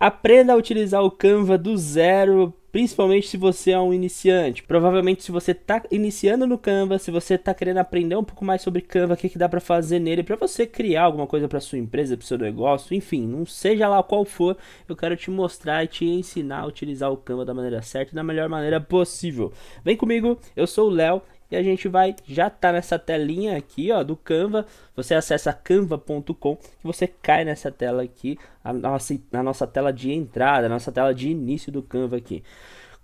Aprenda a utilizar o Canva do zero, principalmente se você é um iniciante. Provavelmente se você está iniciando no Canva, se você está querendo aprender um pouco mais sobre Canva, o que dá para fazer nele, para você criar alguma coisa para sua empresa, para o seu negócio, enfim, não seja lá qual for, eu quero te mostrar e te ensinar a utilizar o Canva da maneira certa e da melhor maneira possível. Vem comigo, eu sou o Léo. E a gente vai, já tá nessa telinha aqui, ó, do Canva. Você acessa canva.com e você cai nessa tela aqui, a nossa tela de entrada, a nossa tela de início do Canva aqui.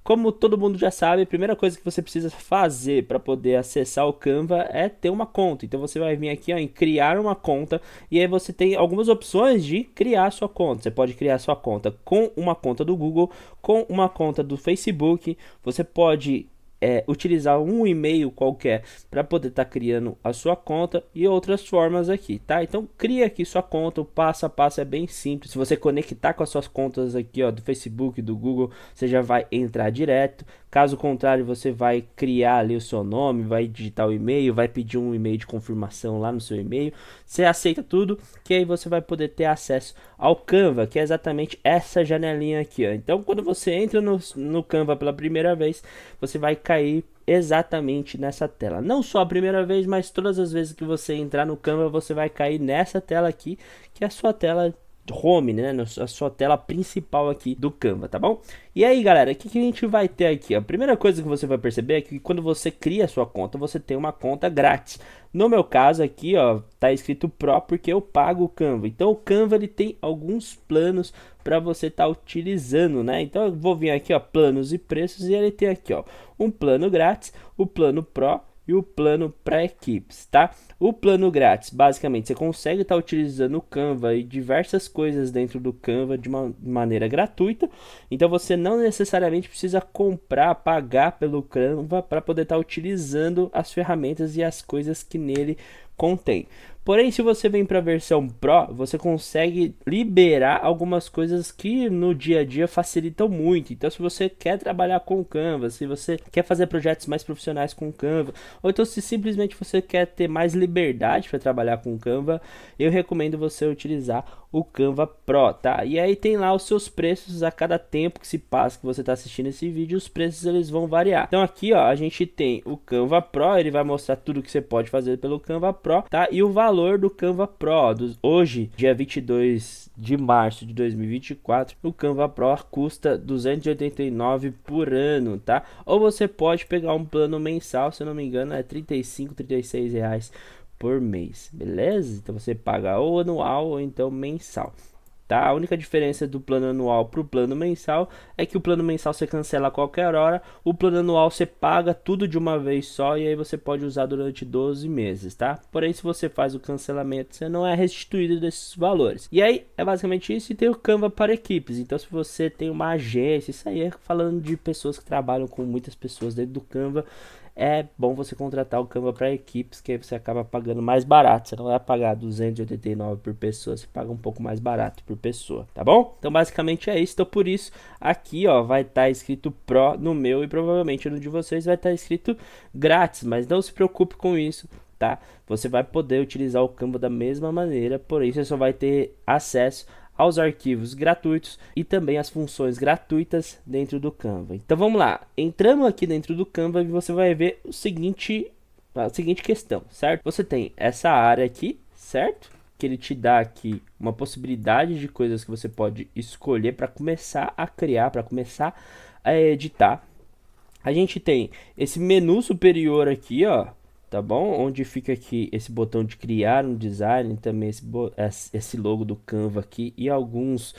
Como todo mundo já sabe, a primeira coisa que você precisa fazer para poder acessar o Canva é ter uma conta. Então você vai vir aqui, ó, em criar uma conta, e aí você tem algumas opções de criar sua conta. Você pode criar sua conta com uma conta do Google, com uma conta do Facebook. Você pode utilizar um e-mail qualquer para poder estar criando a sua conta e outras formas aqui, tá? Então cria aqui sua conta, o passo a passo é bem simples. Se você conectar com as suas contas aqui, ó, do Facebook, do Google, você já vai entrar direto. Caso contrário, você vai criar ali o seu nome, vai digitar o e-mail, vai pedir um e-mail de confirmação lá no seu e-mail. Você aceita tudo, que aí você vai poder ter acesso ao Canva, que é exatamente essa janelinha aqui, ó. Então, quando você entra no Canva pela primeira vez, você vai cair exatamente nessa tela. Não só a primeira vez, mas todas as vezes que você entrar no Canva, você vai cair nessa tela aqui, que é a sua tela home, né, a sua tela principal aqui do Canva, tá bom? E aí, galera, o que a gente vai ter aqui? A primeira coisa que você vai perceber é que quando você cria a sua conta, você tem uma conta grátis. No meu caso aqui, ó, tá escrito Pro porque eu pago o Canva. Então o Canva ele tem alguns planos para você estar utilizando, né? Então eu vou vir aqui, ó, planos e preços, e ele tem aqui, ó, um plano grátis, o plano Pro e o plano para equipes, tá? O plano grátis, basicamente, você consegue estar utilizando o Canva e diversas coisas dentro do Canva de uma maneira gratuita. Então você não necessariamente precisa comprar, pagar pelo Canva para poder estar utilizando as ferramentas e as coisas que nele contém. Porém, se você vem para a versão Pro, você consegue liberar algumas coisas que no dia a dia facilitam muito. Então, se você quer trabalhar com o Canva, se você quer fazer projetos mais profissionais com o Canva, ou então se simplesmente você quer ter mais liberdade para trabalhar com o Canva, eu recomendo você utilizar o Canva Pro, tá? E aí tem lá os seus preços a cada tempo que se passa que você está assistindo esse vídeo, os preços eles vão variar. Então aqui, ó, a gente tem o Canva Pro, ele vai mostrar tudo que você pode fazer pelo Canva Pro, tá? E o valor do Canva Pro, hoje, dia 22 de março de 2024, o Canva Pro custa 289 por ano, tá? Ou você pode pegar um plano mensal, se eu não me engano, é 35, 36 reais por mês, beleza? Então você paga ou anual ou então mensal, tá? A única diferença do plano anual para o plano mensal é que o plano mensal você cancela a qualquer hora, o plano anual você paga tudo de uma vez só e aí você pode usar durante 12 meses, tá? Porém, se você faz o cancelamento, você não é restituído desses valores. E aí, é basicamente isso, e tem o Canva para equipes. Então, se você tem uma agência, isso aí é falando de pessoas que trabalham com muitas pessoas dentro do Canva, é bom você contratar o Canva para equipes, que aí você acaba pagando mais barato. Você não vai pagar 289 por pessoa, você paga um pouco mais barato por pessoa, tá bom? Então basicamente é isso. Então por isso aqui, ó, vai estar escrito Pro no meu e provavelmente no de vocês vai estar escrito grátis, mas não se preocupe com isso, tá? Você vai poder utilizar o Canva da mesma maneira, porém você só vai ter acesso aos arquivos gratuitos e também as funções gratuitas dentro do Canva. Então vamos lá, entrando aqui dentro do Canva, você vai ver a seguinte questão, certo? Você tem essa área aqui, certo? Que ele te dá aqui uma possibilidade de coisas que você pode escolher para começar a criar, para começar a editar. A gente tem esse menu superior aqui, ó, tá bom? Onde fica aqui esse botão de criar um design, também esse logo do Canva aqui e alguns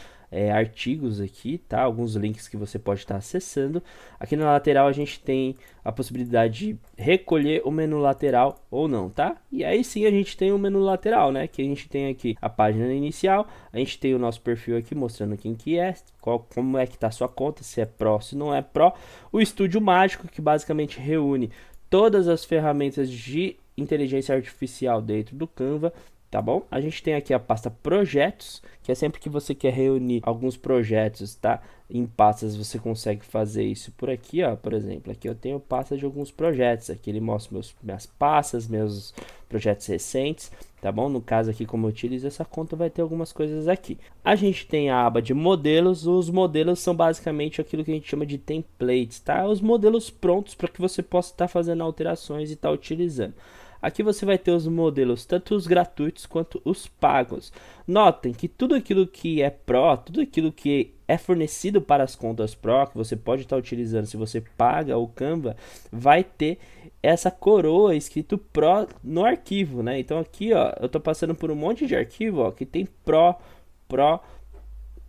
artigos aqui, tá? Alguns links que você pode estar acessando. Aqui na lateral a gente tem a possibilidade de recolher o menu lateral ou não, tá? E aí sim a gente tem o menu lateral, né? Que a gente tem aqui a página inicial, a gente tem o nosso perfil aqui mostrando quem que é, como é que tá a sua conta, se é Pro, se não é Pro. O Estúdio Mágico, que basicamente reúne todas as ferramentas de inteligência artificial dentro do Canva, tá bom? A gente tem aqui a pasta projetos, que é sempre que você quer reunir alguns projetos, tá? Em pastas você consegue fazer isso por aqui, ó. Por exemplo, aqui eu tenho pasta de alguns projetos, aqui ele mostra minhas pastas, meus projetos recentes. tá bom? No caso aqui, como eu utilizo essa conta, vai ter algumas coisas aqui. A gente tem a aba de modelos. Os modelos são basicamente aquilo que a gente chama de templates, tá? Os modelos prontos para que você possa estar fazendo alterações e estar utilizando. Aqui você vai ter os modelos, tanto os gratuitos quanto os pagos. Notem que tudo aquilo que é Pro, tudo aquilo que é fornecido para as contas Pro, que você pode estar utilizando se você paga o Canva, vai ter essa coroa escrito Pro no arquivo, né? Então aqui, ó, eu tô passando por um monte de arquivo, ó, que tem Pro,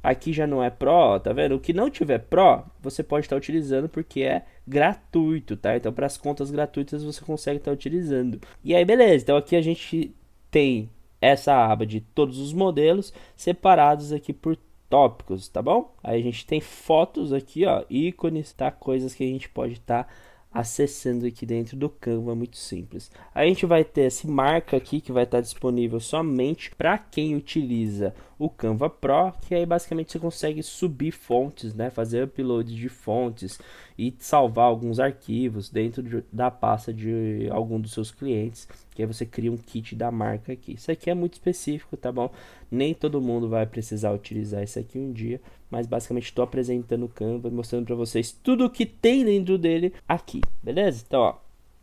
aqui já não é Pro, tá vendo? O que não tiver Pro, você pode estar utilizando porque é gratuito, tá? Então para as contas gratuitas você consegue estar utilizando. E aí, beleza. Então aqui a gente tem essa aba de todos os modelos separados aqui por tópicos, tá bom? Aí a gente tem fotos aqui, ó, ícones, tá? Coisas que a gente pode estar acessando aqui dentro do Canva, muito simples. A gente vai ter esse marca aqui que vai estar disponível somente para quem utiliza o Canva Pro, que aí basicamente você consegue subir fontes, né, fazer upload de fontes e salvar alguns arquivos dentro da pasta de algum dos seus clientes, que aí você cria um kit da marca aqui. Isso aqui é muito específico, tá bom? Nem todo mundo vai precisar utilizar isso aqui um dia, mas basicamente estou apresentando o Canva, mostrando para vocês tudo o que tem dentro dele aqui, beleza? Então, ó,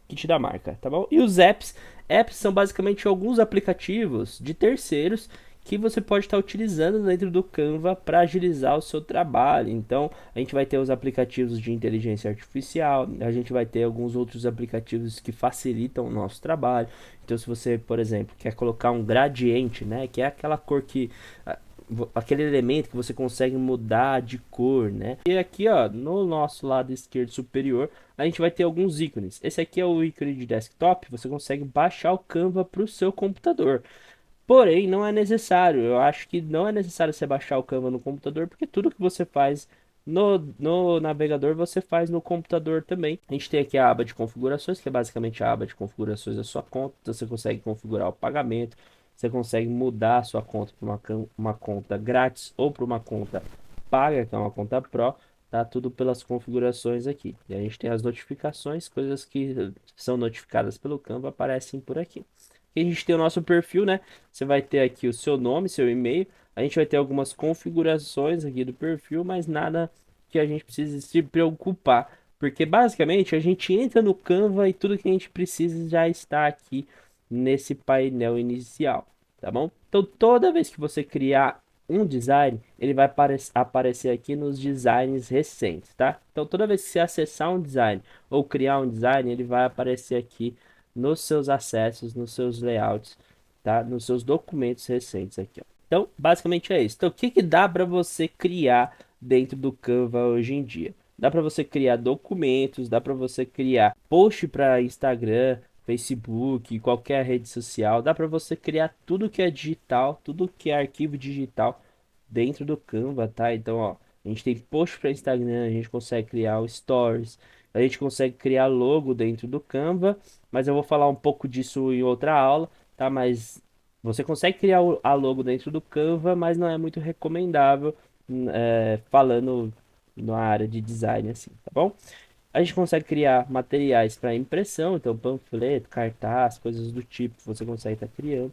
kit da marca, tá bom? E os apps, apps são basicamente alguns aplicativos de terceiros que você pode estar utilizando dentro do Canva para agilizar o seu trabalho. Então, a gente vai ter os aplicativos de inteligência artificial, a gente vai ter alguns outros aplicativos que facilitam o nosso trabalho. Então, se você, por exemplo, quer colocar um gradiente, né, que é aquela cor que aquele elemento que você consegue mudar de cor, né? E aqui, ó, no nosso lado esquerdo superior, a gente vai ter alguns ícones. Esse aqui é o ícone de desktop, você consegue baixar o Canva para o seu computador. Porém, não é necessário. Eu acho que não é necessário você baixar o Canva no computador, porque tudo que você faz no navegador você faz no computador também. A gente tem aqui a aba de configurações, que é basicamente a aba de configurações da sua conta. Então você consegue configurar o pagamento, você consegue mudar a sua conta para uma conta grátis ou para uma conta paga, que é uma conta Pro. Tá tudo pelas configurações aqui. E a gente tem as notificações, coisas que são notificadas pelo Canva aparecem por aqui. E a gente tem o nosso perfil, né? Você vai ter aqui o seu nome, seu e-mail. A gente vai ter algumas configurações aqui do perfil, mas nada que a gente precise se preocupar. Porque basicamente a gente entra no Canva e tudo que a gente precisa já está aqui nesse painel inicial, tá bom? Então toda vez que você criar um design, ele vai aparecer aqui nos designs recentes, tá? Então toda vez que você acessar um design ou criar um design, ele vai aparecer aqui nos seus acessos, nos seus layouts, tá? Nos seus documentos recentes aqui, ó. Então, basicamente é isso. Então, o que que dá para você criar dentro do Canva hoje em dia? Dá para você criar documentos, dá para você criar post para Instagram, Facebook, qualquer rede social, dá para você criar tudo que é digital, tudo que é arquivo digital dentro do Canva, tá? Então, ó, a gente tem post para Instagram, a gente consegue criar o Stories, a gente consegue criar logo dentro do Canva, mas eu vou falar um pouco disso em outra aula, tá? Mas você consegue criar a logo dentro do Canva, mas não é muito recomendável, falando na área de design assim, tá bom? A gente consegue criar materiais para impressão, então panfleto, cartaz, coisas do tipo, você consegue estar criando.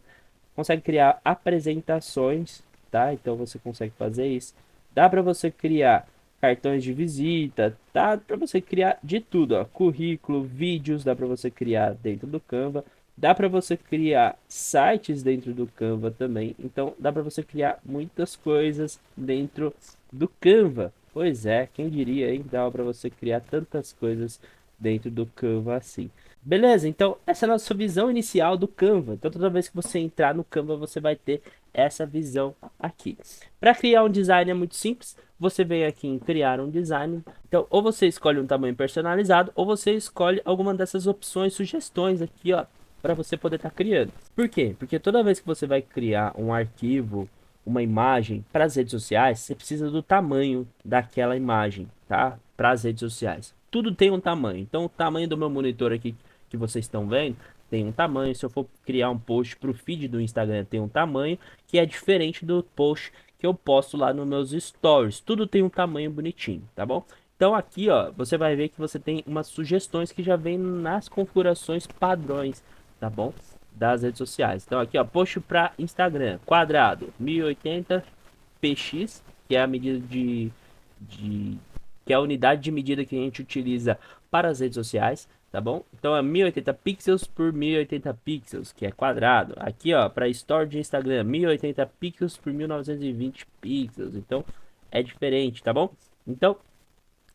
Consegue criar apresentações, tá? Então você consegue fazer isso. Dá para você criar cartões de visita, dá para você criar de tudo, ó. Currículo, vídeos, dá para você criar dentro do Canva. Dá para você criar sites dentro do Canva também. Então dá para você criar muitas coisas dentro do Canva. Pois é, quem diria, hein? Dá para você criar tantas coisas dentro do Canva assim. Beleza, então essa é a nossa visão inicial do Canva. Então toda vez que você entrar no Canva, você vai ter essa visão aqui. Para criar um design é muito simples. Você vem aqui em criar um design. Então ou você escolhe um tamanho personalizado ou você escolhe alguma dessas opções, sugestões aqui, ó, para você poder estar criando. Por quê? Porque toda vez que você vai criar um arquivo, uma imagem para as redes sociais, você precisa do tamanho daquela imagem, tá? Para as redes sociais. Tudo tem um tamanho. Então o tamanho do meu monitor aqui que vocês estão vendo tem um tamanho. Se eu for criar um post para o feed do Instagram, tem um tamanho que é diferente do post que eu posto lá nos meus stories. Tudo tem um tamanho bonitinho, tá bom? Então aqui, ó, você vai ver que você tem umas sugestões que já vem nas configurações padrões, tá bom? das redes sociais. Então aqui, ó, post para Instagram, quadrado, 1080 px, que é a medida de que é a unidade de medida que a gente utiliza para as redes sociais, tá bom? Então é 1080 pixels por 1080 pixels, que é quadrado. Aqui, ó, para story de Instagram, 1080 pixels por 1920 pixels. Então é diferente, tá bom? Então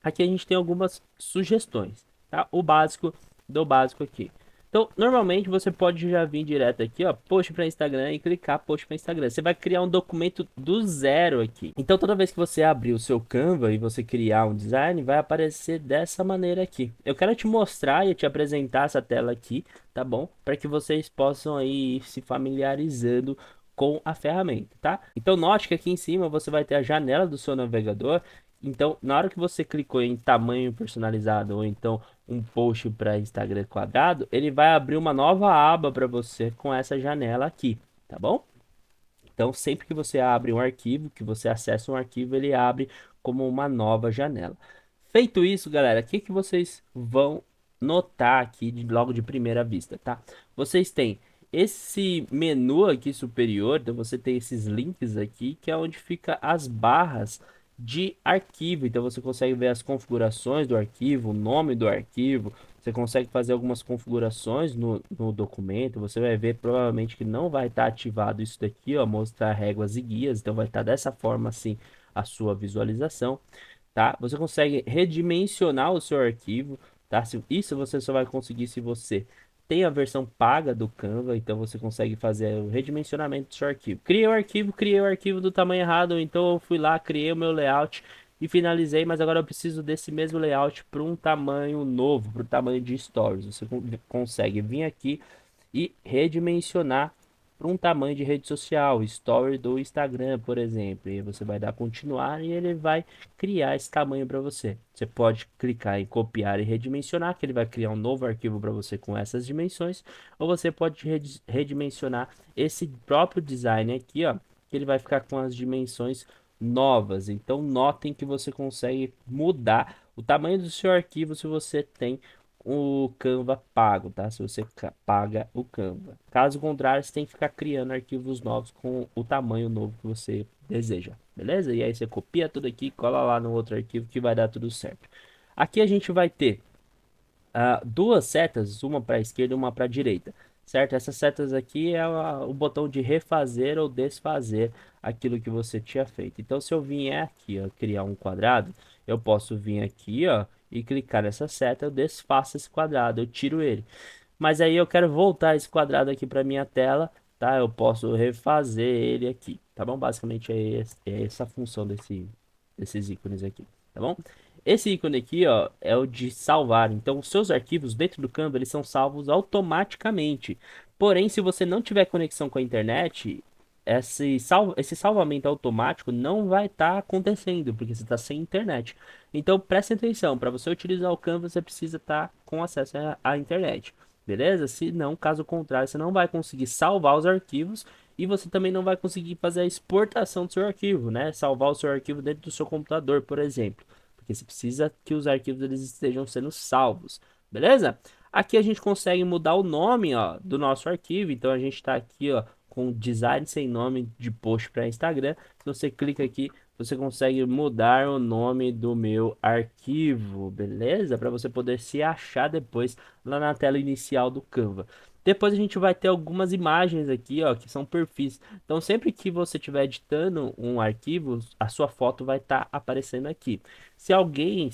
aqui a gente tem algumas sugestões, tá? O básico do básico aqui. Então, normalmente você pode já vir direto aqui, ó, post para Instagram e clicar post para Instagram. Você vai criar um documento do zero aqui. Então, toda vez que você abrir o seu Canva e você criar um design, vai aparecer dessa maneira aqui. Eu quero te mostrar e te apresentar essa tela aqui, tá bom? Para que vocês possam aí ir se familiarizando com a ferramenta, tá? Então, note que aqui em cima você vai ter a janela do seu navegador. Então, na hora que você clicou em tamanho personalizado ou então um post para Instagram quadrado, ele vai abrir uma nova aba para você com essa janela aqui, tá bom? Então, sempre que você abre um arquivo, que você acessa um arquivo, ele abre como uma nova janela. Feito isso, galera, o que que vocês vão notar aqui logo de primeira vista, tá? Vocês têm esse menu aqui superior, então você tem esses links aqui, que é onde fica as barras de arquivo. Então você consegue ver as configurações do arquivo, o nome do arquivo, você consegue fazer algumas configurações no documento. Você vai ver provavelmente que não vai estar ativado isso daqui, ó, mostrar réguas e guias. Então vai estar dessa forma assim a sua visualização, tá? Você consegue redimensionar o seu arquivo, tá? Isso você só vai conseguir se você tem a versão paga do Canva, então você consegue fazer o redimensionamento do seu arquivo. Criei o arquivo do tamanho errado, então eu fui lá, criei o meu layout e finalizei, mas agora eu preciso desse mesmo layout para um tamanho novo, para o tamanho de stories. Você consegue vir aqui e redimensionar para um tamanho de rede social, story do Instagram, por exemplo. E você vai dar continuar e ele vai criar esse tamanho para você. Você pode clicar em copiar e redimensionar, que ele vai criar um novo arquivo para você com essas dimensões, ou você pode redimensionar esse próprio design aqui, ó, que ele vai ficar com as dimensões novas. Então notem que você consegue mudar o tamanho do seu arquivo se você tem o Canva pago, tá? Se você paga o Canva. Caso contrário, você tem que ficar criando arquivos novos com o tamanho novo que você deseja, beleza? E aí você copia tudo aqui, cola lá no outro arquivo que vai dar tudo certo. Aqui a gente vai ter duas setas, uma para a esquerda e uma para a direita, certo? Essas setas aqui é o botão de refazer ou desfazer aquilo que você tinha feito. Então, se eu vier aqui, ó, criar um quadrado, eu posso vir aqui, ó, e clicar nessa seta, eu desfaço esse quadrado, eu tiro ele. Mas aí eu quero voltar esse quadrado aqui para minha tela, tá? Eu posso refazer ele aqui, tá bom? Basicamente é essa a função desses ícones aqui, tá bom? Esse ícone aqui, ó, é o de salvar. Então, os seus arquivos dentro do Canva, eles são salvos automaticamente. Porém, se você não tiver conexão com a internet, esse salvamento automático não vai estar acontecendo, porque você está sem internet. Então, preste atenção, para você utilizar o Canva, você precisa estar com acesso à internet. Beleza? Se não, caso contrário, você não vai conseguir salvar os arquivos e você também não vai conseguir fazer a exportação do seu arquivo, né? Salvar o seu arquivo dentro do seu computador, por exemplo. Porque você precisa que os arquivos eles estejam sendo salvos, beleza? Aqui a gente consegue mudar o nome, ó, do nosso arquivo. Então a gente está aqui, ó, com design sem nome de post para Instagram. Se você clica aqui, você consegue mudar o nome do meu arquivo, beleza? Para você poder se achar depois lá na tela inicial do Canva. Depois a gente vai ter algumas imagens aqui, ó, que são perfis. Então, sempre que você estiver editando um arquivo, a sua foto vai estar aparecendo aqui. Se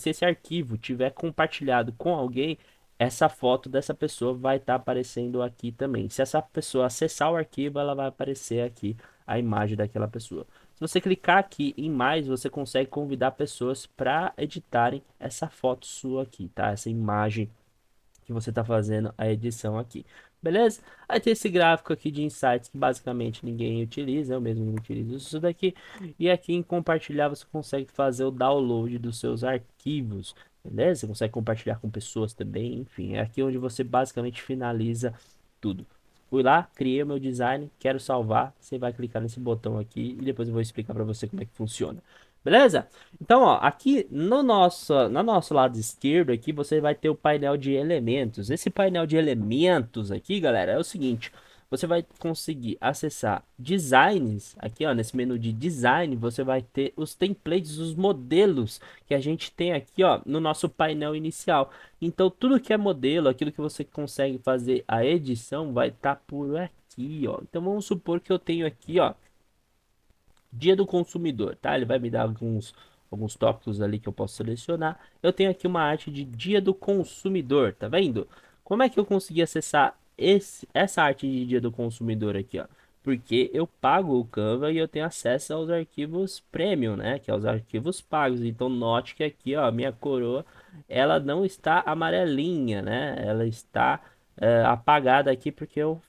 esse arquivo tiver compartilhado com alguém, essa foto dessa pessoa vai estar aparecendo aqui também. Se essa pessoa acessar o arquivo, ela vai aparecer aqui a imagem daquela pessoa. Se você clicar aqui em mais, você consegue convidar pessoas para editarem essa foto sua aqui, tá? Essa imagem que você está fazendo a edição aqui. Beleza? Aí tem esse gráfico aqui de insights que basicamente ninguém utiliza, eu mesmo não utilizo isso daqui. E aqui em compartilhar você consegue fazer o download dos seus arquivos, beleza? Você consegue compartilhar com pessoas também, enfim, é aqui onde você basicamente finaliza tudo. Fui lá, criei o meu design, quero salvar, você vai clicar nesse botão aqui e depois eu vou explicar para você como é que funciona. Beleza? Então, ó, aqui no nosso lado esquerdo aqui, você vai ter o painel de elementos. Esse painel de elementos aqui, galera, é o seguinte. você vai conseguir acessar designs. Aqui, ó, nesse menu de design, você vai ter os templates, os modelos que a gente tem aqui, ó, no nosso painel inicial. Então, tudo que é modelo, aquilo que você consegue fazer a edição, vai estar por aqui, ó. Então, vamos supor que eu tenho aqui, ó, Dia do Consumidor, tá? Ele vai me dar alguns tópicos ali que eu posso selecionar. Eu tenho aqui uma arte de Dia do Consumidor, tá vendo? Como é que eu consegui acessar essa arte de Dia do Consumidor aqui, ó? Porque eu pago o Canva e eu tenho acesso aos arquivos premium, né? Que é os arquivos pagos. Então note que aqui, ó, minha coroa, ela não está amarelinha, né? Ela está apagada aqui porque eu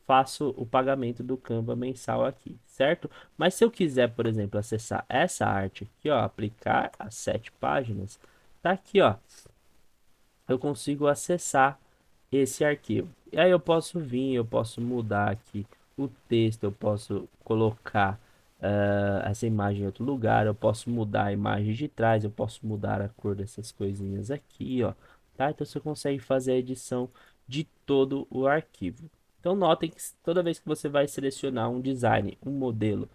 faço o pagamento do Canva mensal aqui, certo? Mas se eu quiser, por exemplo, acessar essa arte aqui, ó, aplicar as 7 páginas, tá aqui, ó, eu consigo acessar esse arquivo. E aí eu posso vir, eu posso mudar aqui o texto, eu posso colocar essa imagem em outro lugar, eu posso mudar a imagem de trás, eu posso mudar a cor dessas coisinhas aqui, ó, tá? Então você consegue fazer a edição de todo o arquivo. Então notem que toda vez que você vai selecionar um design, um modelo,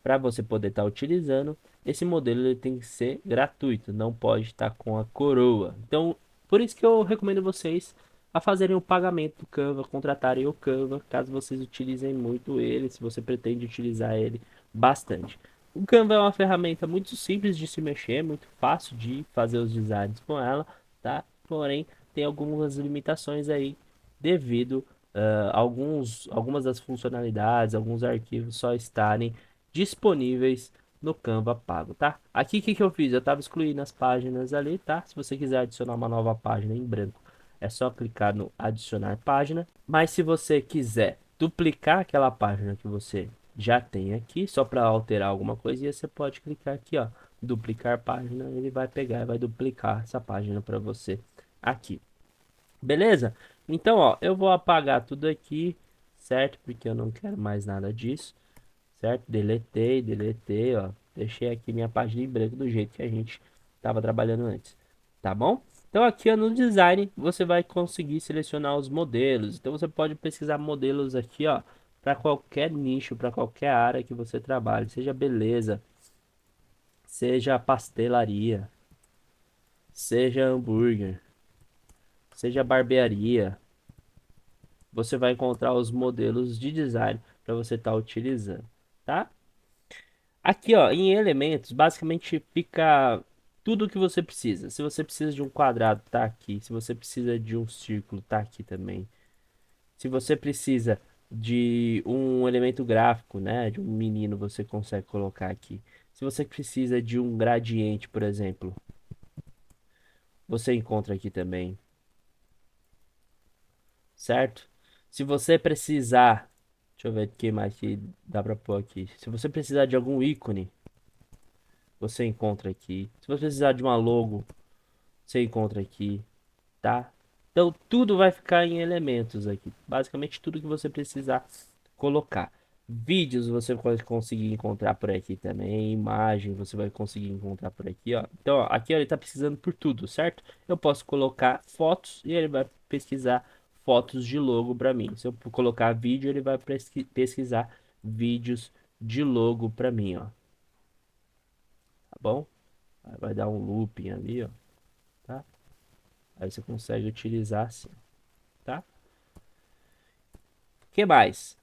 para você poder estar utilizando, esse modelo ele tem que ser gratuito, não pode estar com a coroa. Então, por isso que eu recomendo vocês a fazerem o pagamento do Canva, contratarem o Canva, caso vocês utilizem muito ele, se você pretende utilizar ele bastante. O Canva é uma ferramenta muito simples de se mexer, muito fácil de fazer os designs com ela, tá? Porém, tem algumas limitações aí devido algumas das funcionalidades, alguns arquivos só estarem disponíveis no Canva pago, tá? Aqui o que que eu fiz? Eu estava excluindo as páginas ali, tá? Se você quiser adicionar uma nova página em branco, é só clicar no adicionar página. Mas se você quiser duplicar aquela página que você já tem aqui, só para alterar alguma coisinha, você pode clicar aqui, ó, duplicar página, ele vai pegar e vai duplicar essa página para você aqui. Beleza? Então, ó, eu vou apagar tudo aqui, certo? Porque eu não quero mais nada disso, certo? Deletei, ó. Deixei aqui minha página em branco do jeito que a gente estava trabalhando antes, tá bom? Então aqui ó, no design você vai conseguir selecionar os modelos. Então você pode pesquisar modelos aqui, ó, para qualquer nicho, para qualquer área que você trabalhe, seja beleza, seja pastelaria, seja hambúrguer, seja barbearia. Você vai encontrar os modelos de design para você estar utilizando, tá? Aqui, ó, em elementos, basicamente fica tudo o que você precisa. Se você precisa de um quadrado, tá aqui. Se você precisa de um círculo, tá aqui também. Se você precisa de um elemento gráfico, né, de um menino, você consegue colocar aqui. Se você precisa de um gradiente, por exemplo, você encontra aqui também, certo? Se você precisar, deixa eu ver o que mais que dá pra pôr aqui. Se você precisar de algum ícone, você encontra aqui. Se você precisar de uma logo, você encontra aqui, tá? Então tudo vai ficar em elementos aqui. Basicamente tudo que você precisar colocar. Vídeos você pode conseguir encontrar por aqui também. Imagem você vai conseguir encontrar por aqui, ó. Então, ó, aqui ó, ele tá pesquisando por tudo, certo? Eu posso colocar fotos e ele vai pesquisar fotos de logo para mim. Se eu colocar vídeo, ele vai pesquisar vídeos de logo para mim, ó. Tá bom? Aí vai dar um looping ali, ó, tá? Aí você consegue utilizar assim, tá? Que mais?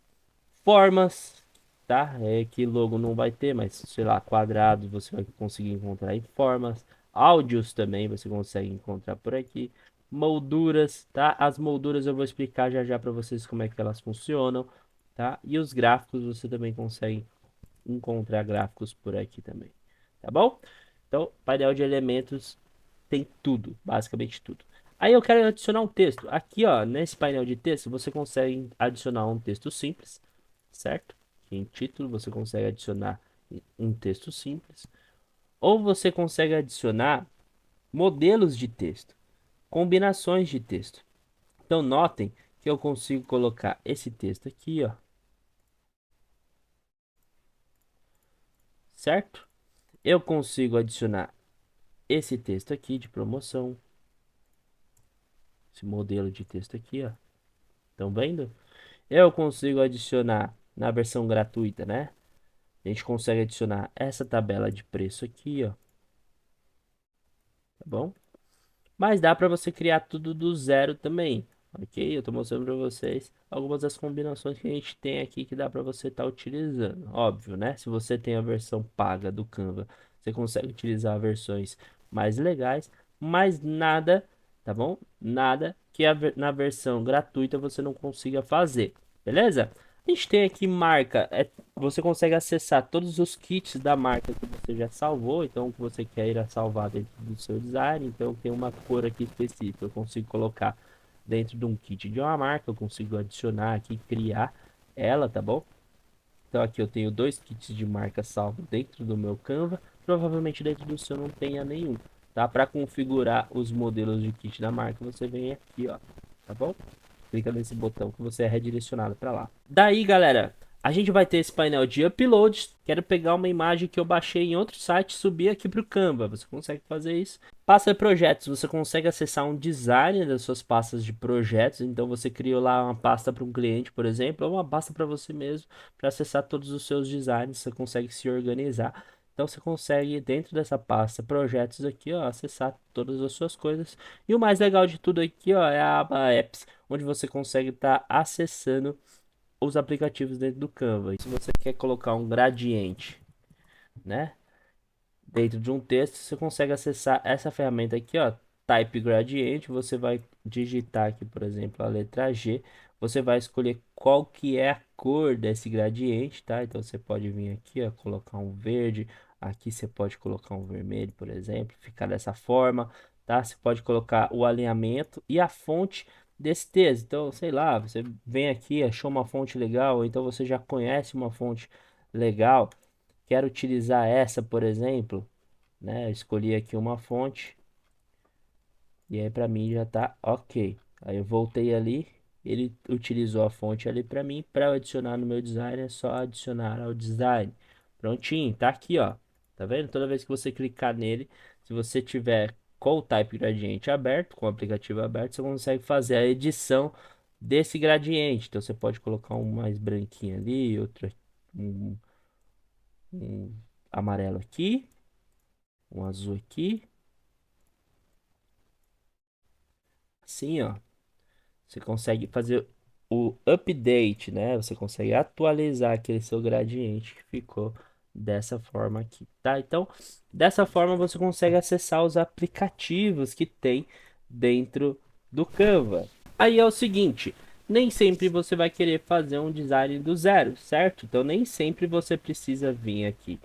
Formas, tá? É que logo não vai ter, mas sei lá, quadrado você vai conseguir encontrar em formas. Áudios também você consegue encontrar por aqui. Molduras, tá? As molduras eu vou explicar já já para vocês como é que elas funcionam, tá? E os gráficos você também consegue encontrar gráficos por aqui também, tá bom? Então, painel de elementos tem tudo, basicamente tudo. Aí eu quero adicionar um texto. Aqui, ó, nesse painel de texto, você consegue adicionar um texto simples, certo? Em título, você consegue adicionar um texto simples. Ou você consegue adicionar modelos de texto, combinações de texto. Então, notem que eu consigo colocar esse texto aqui, ó, certo? Eu consigo adicionar esse texto aqui de promoção, esse modelo de texto aqui, ó. Estão vendo? Eu consigo adicionar na versão gratuita, né? A gente consegue adicionar essa tabela de preço aqui, ó, tá bom? Mas dá para você criar tudo do zero também, ok? Eu estou mostrando para vocês algumas das combinações que a gente tem aqui que dá para você estar utilizando. Óbvio, né? Se você tem a versão paga do Canva, você consegue utilizar versões mais legais, mas nada, tá bom? Nada que na versão gratuita você não consiga fazer, beleza? A gente tem aqui marca, você consegue acessar todos os kits da marca que você já salvou, então que você quer ir a salvar dentro do seu design, então tem uma cor aqui específica, eu consigo colocar dentro de um kit de uma marca, eu consigo adicionar aqui, criar ela, tá bom? Então aqui eu tenho dois kits de marca salvo dentro do meu Canva, provavelmente dentro do seu não tenha nenhum, tá? Para configurar os modelos de kit da marca, você vem aqui, ó, tá bom? Clica nesse botão que você é redirecionado para lá. Daí, galera, a gente vai ter esse painel de upload. Quero pegar uma imagem que eu baixei em outro site e subir aqui para o Canva. Você consegue fazer isso. Pasta de projetos. Você consegue acessar um design das suas pastas de projetos. Então, você criou lá uma pasta para um cliente, por exemplo, ou uma pasta para você mesmo, para acessar todos os seus designs. Você consegue se organizar. Então você consegue, dentro dessa pasta projetos aqui, ó, acessar todas as suas coisas. E o mais legal de tudo aqui, ó, é a aba Apps, onde você consegue estar acessando os aplicativos dentro do Canva. E se você quer colocar um gradiente, né, dentro de um texto, você consegue acessar essa ferramenta aqui, ó, Type Gradient. Você vai digitar aqui, por exemplo, a letra G. Você vai escolher qual que é a cor desse gradiente, tá? Então você pode vir aqui, ó, colocar um verde. Aqui você pode colocar um vermelho, por exemplo, ficar dessa forma, tá? Você pode colocar o alinhamento e a fonte desse texto. Então, sei lá, você vem aqui, achou uma fonte legal, ou então você já conhece uma fonte legal, quer utilizar essa, por exemplo, né? Eu escolhi aqui uma fonte e aí para mim já tá ok. Aí eu voltei ali, ele utilizou a fonte ali para mim, para adicionar no meu design é só adicionar ao design. Prontinho, tá aqui, ó. Tá vendo? Toda vez que você clicar nele, se você tiver com o Type Gradient aberto, com o aplicativo aberto, você consegue fazer a edição desse gradiente. Então você pode colocar um mais branquinho ali, outro um, um amarelo aqui, um azul aqui, assim, ó. Você consegue fazer o update, né? Você consegue atualizar aquele seu gradiente que ficou dessa forma aqui, tá? Então, dessa forma você consegue acessar os aplicativos que tem dentro do Canva. Aí é o seguinte, nem sempre você vai querer fazer um design do zero, certo? Então, nem sempre você precisa vir aqui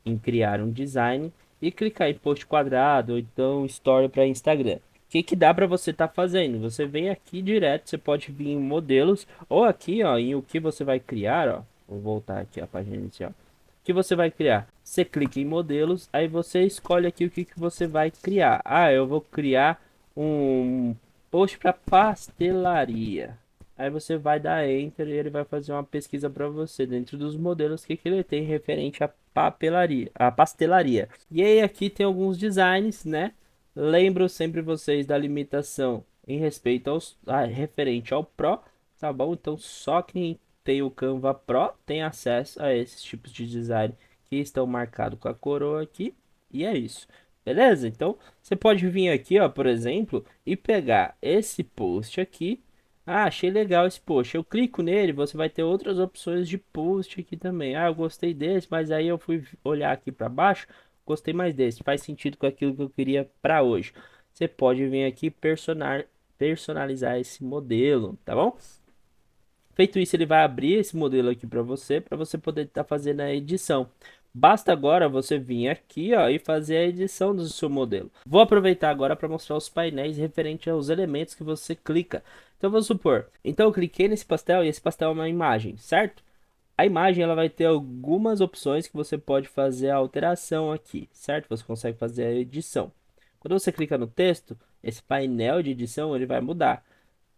em criar um design e clicar em post quadrado ou então story para Instagram. O que que dá para você estar fazendo? Você vem aqui direto, você pode vir em modelos ou aqui, ó, em o que você vai criar, ó. Vou voltar aqui a página inicial. O que você vai criar? Você clica em modelos, aí você escolhe aqui o que que você vai criar. Ah, eu vou criar um post para pastelaria. Aí você vai dar Enter e ele vai fazer uma pesquisa para você dentro dos modelos que ele tem referente à papelaria, à pastelaria. E aí aqui tem alguns designs, né? Lembro sempre vocês da limitação em respeito referente ao Pro, tá bom? Então só quem tem o Canva Pro tem acesso a esses tipos de design que estão marcados com a coroa aqui. E é isso. Beleza? Então você pode vir aqui, ó, por exemplo, e pegar esse post aqui. Ah, achei legal esse post. Eu clico nele, você vai ter outras opções de post aqui também. Ah, eu gostei desse, mas aí eu fui olhar aqui para baixo, gostei mais desse. Faz sentido com aquilo que eu queria para hoje. Você pode vir aqui personalizar esse modelo, tá bom? Feito isso, ele vai abrir esse modelo aqui para você poder estar fazendo a edição. Basta agora você vir aqui, ó, e fazer a edição do seu modelo. Vou aproveitar agora para mostrar os painéis referente aos elementos que você clica. Então vamos supor, então eu cliquei nesse pastel e esse pastel é uma imagem, certo? A imagem ela vai ter algumas opções que você pode fazer a alteração aqui, certo? Você consegue fazer a edição. Quando você clica no texto, esse painel de edição ele vai mudar.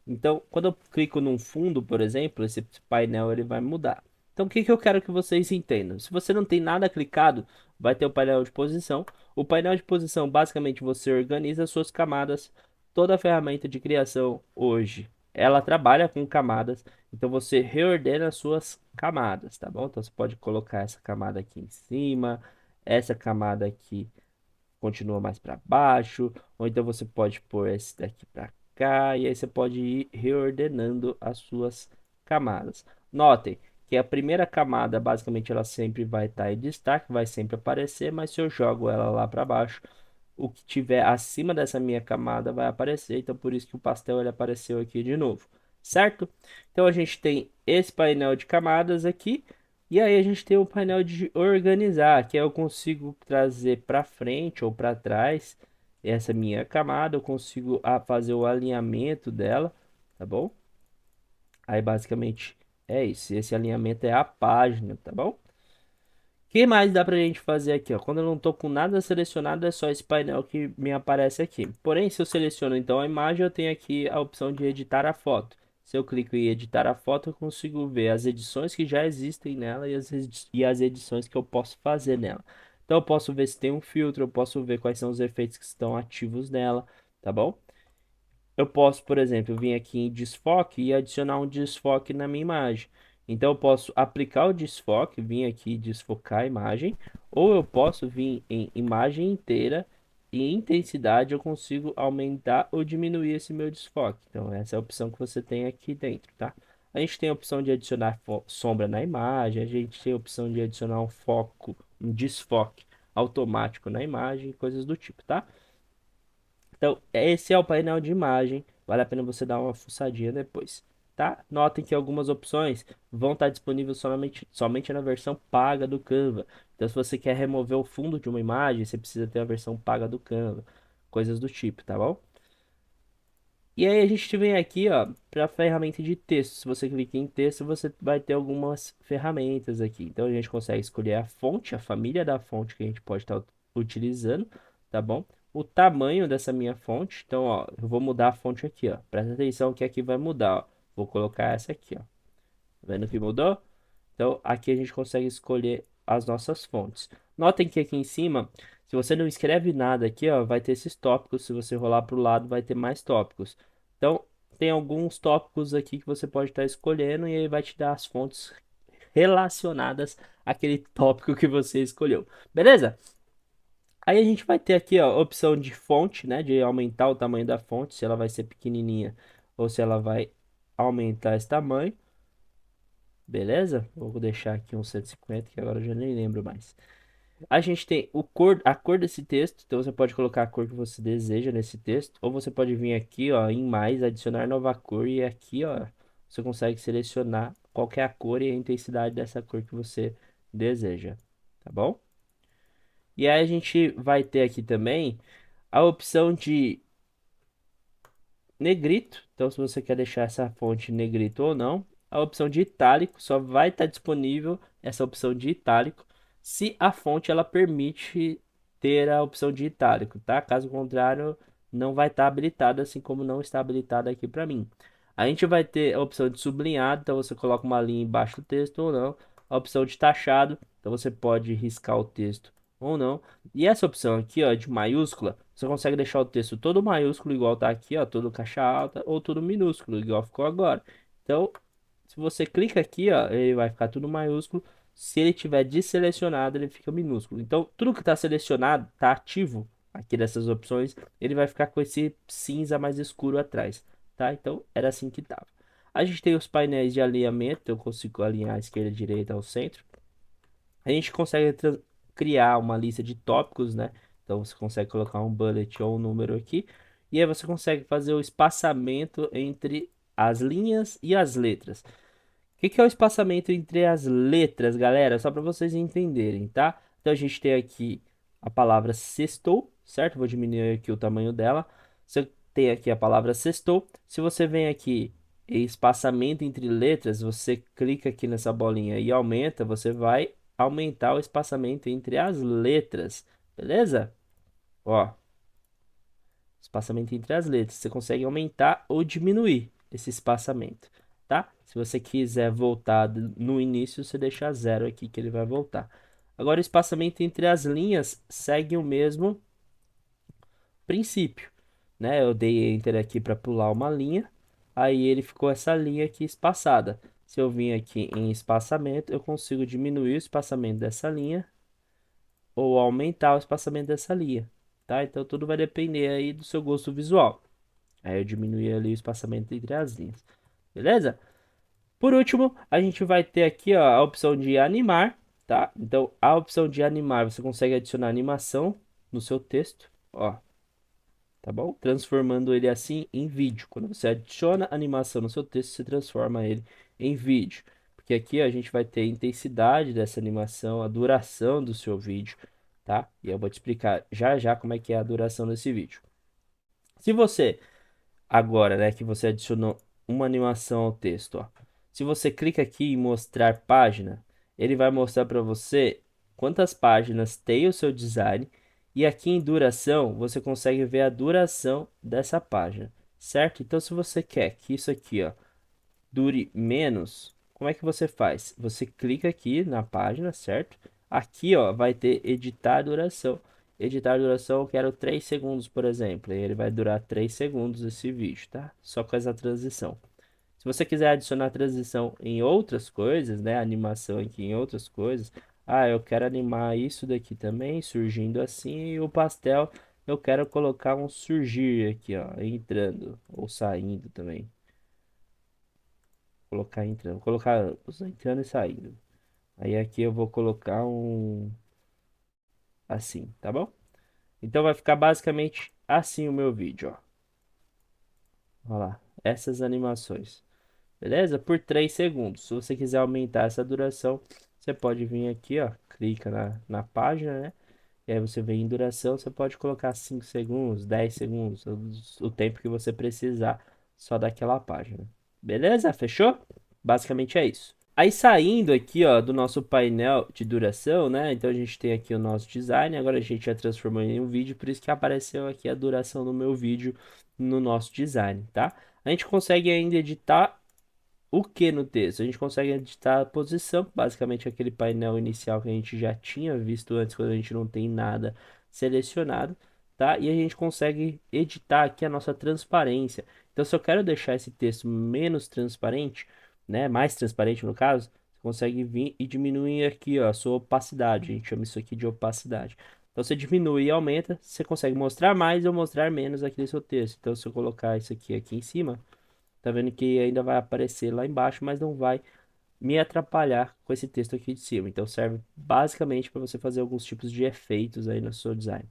Então, quando eu clico num fundo, por exemplo, esse painel ele vai mudar. Então, o que que eu quero que vocês entendam? Se você não tem nada clicado, vai ter o painel de posição. O painel de posição, basicamente, você organiza suas camadas. Toda a ferramenta de criação hoje ela trabalha com camadas, então você reordena as suas camadas, tá bom? Então você pode colocar essa camada aqui em cima, essa camada aqui continua mais para baixo, ou então você pode pôr esse daqui para cá, e aí você pode ir reordenando as suas camadas. Notem que a primeira camada, basicamente, ela sempre vai estar em destaque, vai sempre aparecer, mas se eu jogo ela lá para baixo, o que tiver acima dessa minha camada vai aparecer, então por isso que o pastel ele apareceu aqui de novo, certo? Então a gente tem esse painel de camadas aqui, e aí a gente tem o painel de organizar, que eu consigo trazer para frente ou para trás essa minha camada, eu consigo fazer o alinhamento dela, tá bom? Aí basicamente é isso, esse alinhamento é a página, tá bom? Que mais dá pra gente fazer aqui, ó? Quando eu não tô com nada selecionado, é só esse painel que me aparece aqui. Porém, se eu seleciono então a imagem, eu tenho aqui a opção de editar a foto. Se eu clico em editar a foto, eu consigo ver as edições que já existem nela e as edições que eu posso fazer nela. Então, eu posso ver se tem um filtro, eu posso ver quais são os efeitos que estão ativos nela, tá bom? Eu posso, por exemplo, vir aqui em desfoque e adicionar um desfoque na minha imagem. Então, eu posso aplicar o desfoque, vir aqui e desfocar a imagem, ou eu posso vir em imagem inteira e em intensidade eu consigo aumentar ou diminuir esse meu desfoque. Então, essa é a opção que você tem aqui dentro, tá? A gente tem a opção de adicionar sombra na imagem, a gente tem a opção de adicionar um foco, um desfoque automático na imagem, coisas do tipo, tá? Então, esse é o painel de imagem. Vale a pena você dar uma fuçadinha depois, tá? Notem que algumas opções vão estar disponíveis somente na versão paga do Canva. Então, se você quer remover o fundo de uma imagem, você precisa ter a versão paga do Canva. Coisas do tipo, tá bom? E aí a gente vem aqui, ó, para a ferramenta de texto. Se você clicar em texto, você vai ter algumas ferramentas aqui. Então a gente consegue escolher a fonte, a família da fonte que a gente pode estar utilizando, tá bom? O tamanho dessa minha fonte. Então, ó, eu vou mudar a fonte aqui, ó. Presta atenção que aqui vai mudar, ó. Vou colocar essa aqui, ó. Tá vendo que mudou? Então, aqui a gente consegue escolher as nossas fontes. Notem que aqui em cima, se você não escreve nada aqui, ó, vai ter esses tópicos. Se você rolar para o lado, vai ter mais tópicos. Então, tem alguns tópicos aqui que você pode estar escolhendo e aí vai te dar as fontes relacionadas àquele tópico que você escolheu. Beleza? Aí a gente vai ter aqui, ó, a opção de fonte, né, de aumentar o tamanho da fonte, se ela vai ser pequenininha ou se ela vai aumentar esse tamanho. Beleza? Vou deixar aqui um 150, que agora eu já nem lembro mais. A gente tem a cor desse texto, então você pode colocar a cor que você deseja nesse texto, ou você pode vir aqui, ó, em mais, adicionar nova cor, e aqui, ó, você consegue selecionar qual que é a cor e a intensidade dessa cor que você deseja, tá bom? E aí a gente vai ter aqui também a opção de negrito. Então, se você quer deixar essa fonte negrito ou não, a opção de itálico só vai estar disponível essa opção de itálico se a fonte ela permite ter a opção de itálico, tá? Caso contrário, não vai estar habilitada, assim como não está habilitada aqui para mim. A gente vai ter a opção de sublinhado, então você coloca uma linha embaixo do texto ou não. A opção de taxado, então você pode riscar o texto ou não. E essa opção aqui, ó, de maiúscula, você consegue deixar o texto todo maiúsculo, igual tá aqui, ó, todo caixa alta, ou tudo minúsculo, igual ficou agora. Então, se você clica aqui, ó, ele vai ficar tudo maiúsculo. Se ele tiver desselecionado, ele fica minúsculo. Então, tudo que está selecionado, está ativo aqui dessas opções, ele vai ficar com esse cinza mais escuro atrás, tá? Então, era assim que tava. A gente tem os painéis de alinhamento, eu consigo alinhar a esquerda, a direita ao centro. A gente consegue criar uma lista de tópicos, né? Então você consegue colocar um bullet ou um número aqui. E aí você consegue fazer o espaçamento entre as linhas e as letras. O que que é o espaçamento entre as letras, galera? Só para vocês entenderem, tá? Então a gente tem aqui a palavra sextou, certo? Vou diminuir aqui o tamanho dela. Você tem aqui a palavra sextou. Se você vem aqui em espaçamento entre letras, você clica aqui nessa bolinha e aumenta, você vai aumentar o espaçamento entre as letras, beleza? Ó, espaçamento entre as letras. Você consegue aumentar ou diminuir esse espaçamento, tá? Se você quiser voltar no início, você deixa zero aqui que ele vai voltar. Agora, o espaçamento entre as linhas segue o mesmo princípio, né? Eu dei Enter aqui para pular uma linha. aí ele ficou essa linha aqui espaçada. Se eu vim aqui em espaçamento, eu consigo diminuir o espaçamento dessa linha ou aumentar o espaçamento dessa linha, tá? Então tudo vai depender aí do seu gosto visual. Aí eu diminuí ali o espaçamento entre as linhas, beleza? Por último, a gente vai ter aqui, ó, a opção de animar, tá? Então, a opção de animar, você consegue adicionar animação no seu texto, ó, tá bom? Transformando ele assim em vídeo. Quando você adiciona animação no seu texto, você transforma ele em vídeo. Porque aqui ó, a gente vai ter a intensidade dessa animação, a duração do seu vídeo, tá? E eu vou te explicar já já como é que é a duração desse vídeo. Se você agora, né, que você adicionou uma animação ao texto, ó. Se você clica aqui em mostrar página, ele vai mostrar para você quantas páginas tem o seu design e aqui em duração você consegue ver a duração dessa página, certo? Então se você quer que isso aqui, ó, dure menos, como é que você faz? Você clica aqui na página, certo? Aqui, ó, vai ter editar duração. Editar duração, eu quero 3 segundos, por exemplo. E ele vai durar 3 segundos esse vídeo, tá? Só com essa transição. Se você quiser adicionar transição em outras coisas, né? Animação aqui em outras coisas. Ah, eu quero animar isso daqui também, surgindo assim. E o pastel, eu quero colocar um surgir aqui, ó, entrando ou saindo também. Colocar entrando, vou colocar os entrando e saindo. Aí aqui eu vou colocar um assim, tá bom? Então vai ficar basicamente assim o meu vídeo, ó. Olha lá, essas animações. Beleza? Por 3 segundos. Se você quiser aumentar essa duração, você pode vir aqui, ó, clica na página, né? E aí você vem em duração, você pode colocar 5 segundos, 10 segundos, o tempo que você precisar só daquela página. Beleza? Fechou? Basicamente é isso. Aí saindo aqui, ó, do nosso painel de duração, né? Então a gente tem aqui o nosso design, agora a gente já transformou em um vídeo, por isso que apareceu aqui a duração do meu vídeo no nosso design, tá? A gente consegue ainda editar o que no texto? A gente consegue editar a posição, basicamente aquele painel inicial que a gente já tinha visto antes, quando a gente não tem nada selecionado, tá? E a gente consegue editar aqui a nossa transparência. Então, se eu quero deixar esse texto menos transparente, né, mais transparente no caso, você consegue vir e diminuir aqui, ó, a sua opacidade. A gente chama isso aqui de opacidade. Então, você diminui e aumenta, você consegue mostrar mais ou mostrar menos aqui no seu texto. Então, se eu colocar isso aqui em cima, tá vendo que ainda vai aparecer lá embaixo, mas não vai me atrapalhar com esse texto aqui de cima. Então serve basicamente para você fazer alguns tipos de efeitos aí no seu design.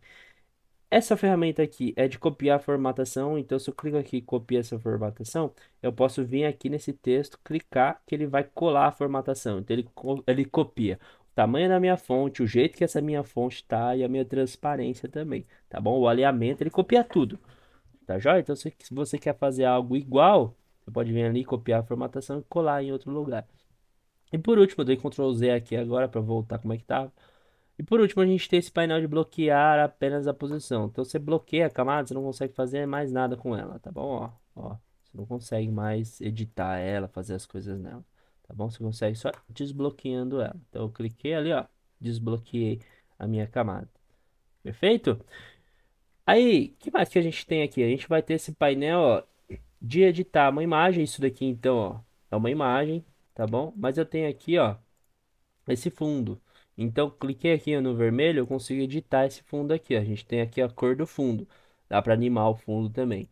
Essa ferramenta aqui é de copiar a formatação, então se eu clico aqui e copiar essa formatação, eu posso vir aqui nesse texto, clicar que ele vai colar a formatação. Então ele copia o tamanho da minha fonte, o jeito que essa minha fonte tá e a minha transparência também, tá bom? O alinhamento, ele copia tudo. Tá joia? Então, se você quer fazer algo igual, você pode vir ali, copiar a formatação e colar em outro lugar. E por último, eu dei Ctrl Z aqui agora para voltar como é que tava. E por último, a gente tem esse painel de bloquear apenas a posição. Então, você bloqueia a camada, você não consegue fazer mais nada com ela, tá bom? Ó, você não consegue mais editar ela, fazer as coisas nela, tá bom? Você consegue só desbloqueando ela. Então, eu cliquei ali, ó, desbloqueei a minha camada. Perfeito? Aí, o que mais que a gente tem aqui? A gente vai ter esse painel, ó, de editar uma imagem. Isso daqui, então, ó, é uma imagem, tá bom? Mas eu tenho aqui, ó, esse fundo. Então, cliquei aqui no vermelho, eu consigo editar esse fundo aqui, ó. A gente tem aqui a cor do fundo. Dá para animar o fundo também.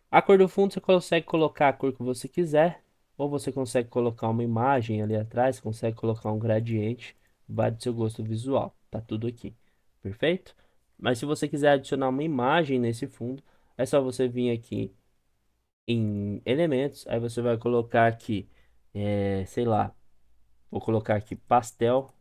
A cor do fundo você consegue colocar a cor que você quiser, ou você consegue colocar uma imagem ali atrás, consegue colocar um gradiente, vai do seu gosto visual. Tá tudo aqui. Perfeito? Mas se você quiser adicionar uma imagem nesse fundo, é só você vir aqui em elementos, aí você vai colocar aqui, sei lá, vou colocar aqui pastel,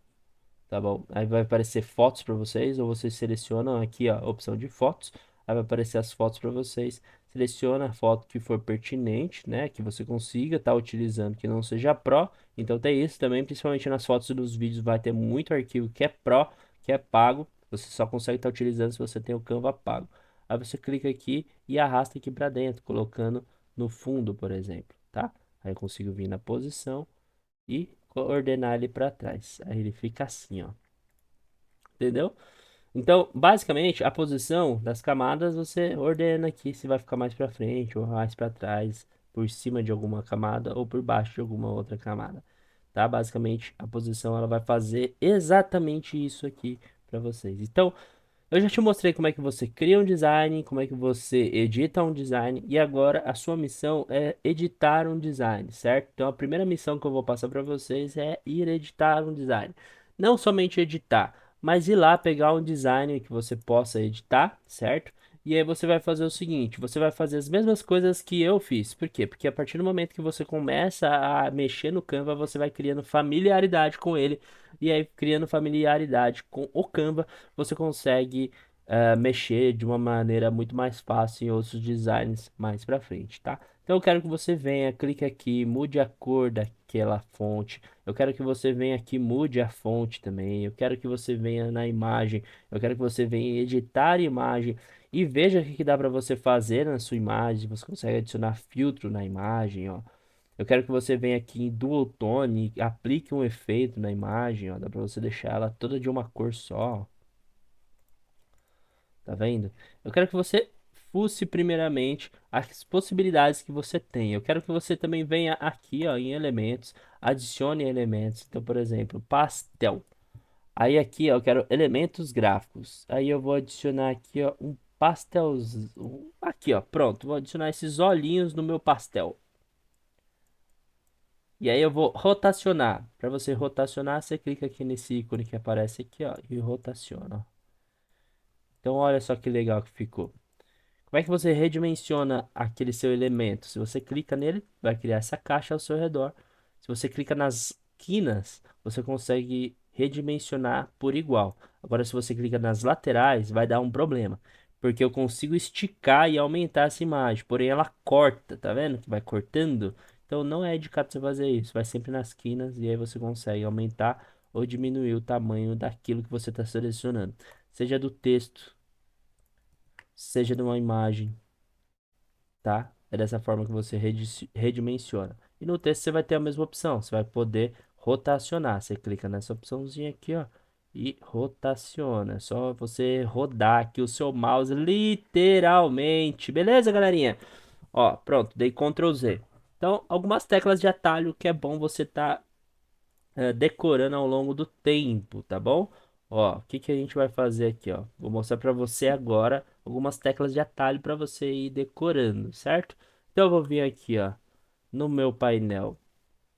tá bom? Aí vai aparecer fotos para vocês, ou vocês selecionam aqui a opção de fotos, aí vai aparecer as fotos para vocês. Seleciona a foto que for pertinente, né? Que você consiga estar utilizando, que não seja Pro. Então tem isso também, principalmente nas fotos e nos vídeos, vai ter muito arquivo que é Pro, que é pago. Você só consegue estar utilizando se você tem o Canva pago. Aí você clica aqui e arrasta aqui para dentro, colocando no fundo, por exemplo, tá? Aí eu consigo vir na posição e ordenar ele para trás. Aí ele fica assim, ó. Entendeu? Então, basicamente, a posição das camadas você ordena aqui se vai ficar mais para frente ou mais para trás, por cima de alguma camada ou por baixo de alguma outra camada, tá? Basicamente, a posição ela vai fazer exatamente isso aqui para vocês. Então, eu já te mostrei como é que você cria um design, como é que você edita um design, e agora a sua missão é editar um design, certo? Então a primeira missão que eu vou passar para vocês é ir editar um design. Não somente editar, mas ir lá pegar um design que você possa editar, certo? E aí você vai fazer o seguinte, você vai fazer as mesmas coisas que eu fiz. Por quê? Porque a partir do momento que você começa a mexer no Canva, você vai criando familiaridade com ele. E aí, criando familiaridade com o Canva, você consegue mexer de uma maneira muito mais fácil em outros designs mais pra frente, tá? Então eu quero que você venha, clique aqui, mude a cor daquela fonte. Eu quero que você venha aqui, mude a fonte também. Eu quero que você venha na imagem. Eu quero que você venha editar imagem e veja o que que dá para você fazer na sua imagem. Você consegue adicionar filtro na imagem, ó. Eu quero que você venha aqui em Dual Tone e aplique um efeito na imagem, ó. Dá para você deixar ela toda de uma cor só, ó. Tá vendo? Eu quero que você fuce primeiramente as possibilidades que você tem. Eu quero que você também venha aqui, ó, em elementos, adicione elementos. Então, por exemplo, pastel. Aí aqui, ó, eu quero elementos gráficos. Aí eu vou adicionar aqui, ó, um pastelzinho. Aqui, ó, pronto. Vou adicionar esses olhinhos no meu pastel. E aí eu vou rotacionar. Para você rotacionar, você clica aqui nesse ícone que aparece aqui, ó, e rotaciona, ó. Então, olha só que legal que ficou. Como é que você redimensiona aquele seu elemento? Se você clica nele, vai criar essa caixa ao seu redor. Se você clica nas quinas, você consegue redimensionar por igual. Agora, se você clica nas laterais, vai dar um problema, porque eu consigo esticar e aumentar essa imagem, porém ela corta, tá vendo? Que vai cortando. Então, não é indicado você fazer isso. Vai sempre nas quinas e aí você consegue aumentar ou diminuir o tamanho daquilo que você está selecionando, seja do texto, seja de uma imagem, tá? É dessa forma que você redimensiona. E no texto você vai ter a mesma opção, você vai poder rotacionar. Você clica nessa opçãozinha aqui, ó, e rotaciona. É só você rodar aqui o seu mouse literalmente. Beleza, galerinha? Ó, pronto, dei Ctrl Z. Então, algumas teclas de atalho que é bom você tá decorando ao longo do tempo, tá bom? Ó, o que que a gente vai fazer aqui, ó? Vou mostrar para você agora algumas teclas de atalho para você ir decorando, certo? Então eu vou vir aqui, ó, no meu painel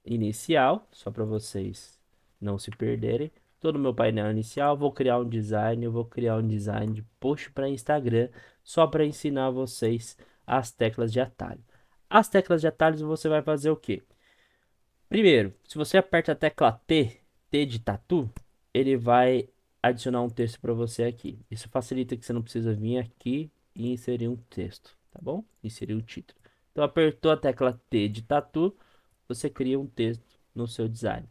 inicial, só para vocês não se perderem. Tô no meu painel inicial, vou criar um design, eu vou criar um design de post para Instagram, só para ensinar vocês as teclas de atalho. As teclas de atalhos você vai fazer o quê? Primeiro, se você aperta a tecla T, T de tatu, ele vai adicionar um texto para você aqui. Isso facilita que você não precisa vir aqui e inserir um texto, tá bom? Inserir o título. Então, apertou a tecla T de tatu, você cria um texto no seu design.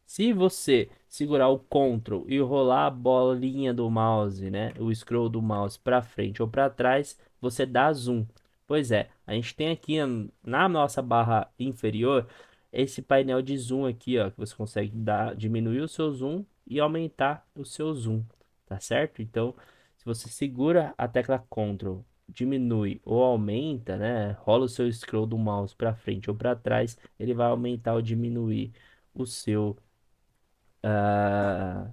Se você segurar o Ctrl e rolar a bolinha do mouse, né, o scroll do mouse para frente ou para trás, você dá zoom. Pois é, a gente tem aqui na nossa barra inferior esse painel de zoom aqui, ó, que você consegue diminuir o seu zoom e aumentar o seu zoom, tá certo? Então, se você segura a tecla Ctrl, diminui ou aumenta, né, rola o seu scroll do mouse para frente ou para trás, ele vai aumentar ou diminuir o seu ah,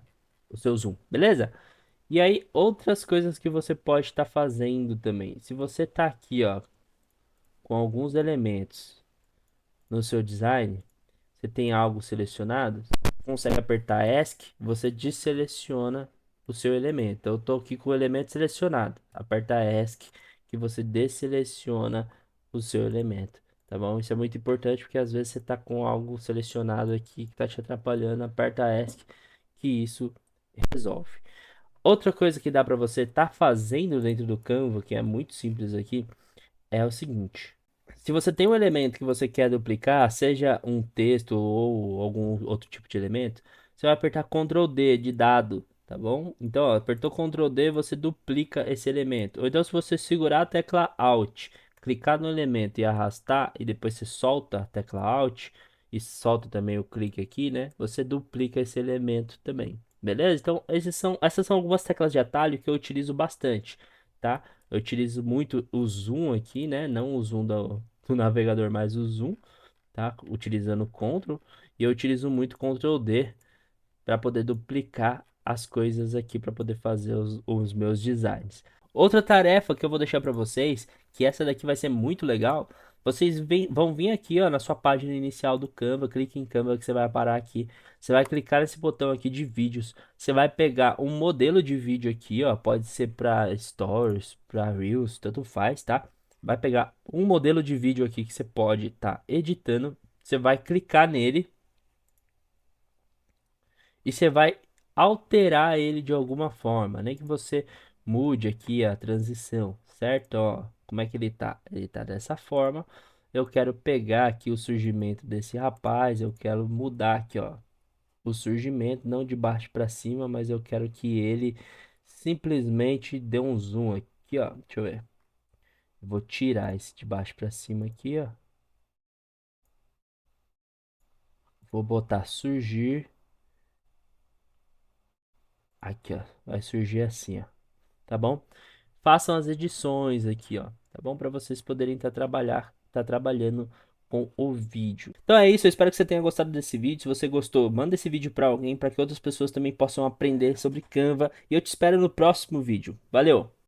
o seu zoom, beleza? E aí, outras coisas que você pode estar fazendo também. Se você tá aqui, ó, com alguns elementos no seu design, você tem algo selecionado, consegue apertar ESC, você deseleciona o seu elemento. Eu estou aqui com o elemento selecionado. Aperta ESC que você deseleciona o seu elemento, tá bom? Isso é muito importante porque às vezes você está com algo selecionado aqui que está te atrapalhando. Aperta ESC que isso resolve. Outra coisa que dá para você estar fazendo dentro do Canva, que é muito simples aqui, é o seguinte. Se você tem um elemento que você quer duplicar, seja um texto ou algum outro tipo de elemento, você vai apertar Ctrl D de dado, tá bom? Então, ó, apertou Ctrl D, você duplica esse elemento. Ou então, se você segurar a tecla Alt, clicar no elemento e arrastar, e depois você solta a tecla Alt e solta também o clique aqui, né? Você duplica esse elemento também, beleza? Então, essas são algumas teclas de atalho que eu utilizo bastante, tá? Eu utilizo muito o zoom aqui, né? Não o zoom do navegador mais o zoom, tá? Utilizando o Ctrl. E eu utilizo muito Ctrl D para poder duplicar as coisas aqui para poder fazer os meus designs. Outra tarefa que eu vou deixar para vocês, que essa daqui vai ser muito legal, vocês vão vir aqui, ó, na sua página inicial do Canva, clique em Canva que você vai parar aqui. Você vai clicar nesse botão aqui de vídeos. Você vai pegar um modelo de vídeo aqui, ó, pode ser para Stories, para Reels, tanto faz, tá? Vai pegar um modelo de vídeo aqui que você pode estar editando. Você vai clicar nele e você vai alterar ele de alguma forma, nem que você mude aqui a transição, certo? Ó, como é que ele tá? Ele tá dessa forma. Eu quero pegar aqui o surgimento desse rapaz, eu quero mudar aqui, ó, o surgimento, não de baixo para cima, mas eu quero que ele simplesmente dê um zoom aqui, ó. Deixa eu ver. Eu vou tirar esse de baixo para cima aqui, ó. Vou botar surgir aqui, ó. Vai surgir assim, ó. Tá bom? Façam as edições aqui, ó, tá bom? Para vocês poderem tá trabalhando com o vídeo. Então é isso, eu espero que você tenha gostado desse vídeo. Se você gostou, manda esse vídeo para alguém, para que outras pessoas também possam aprender sobre Canva. E eu te espero no próximo vídeo. Valeu!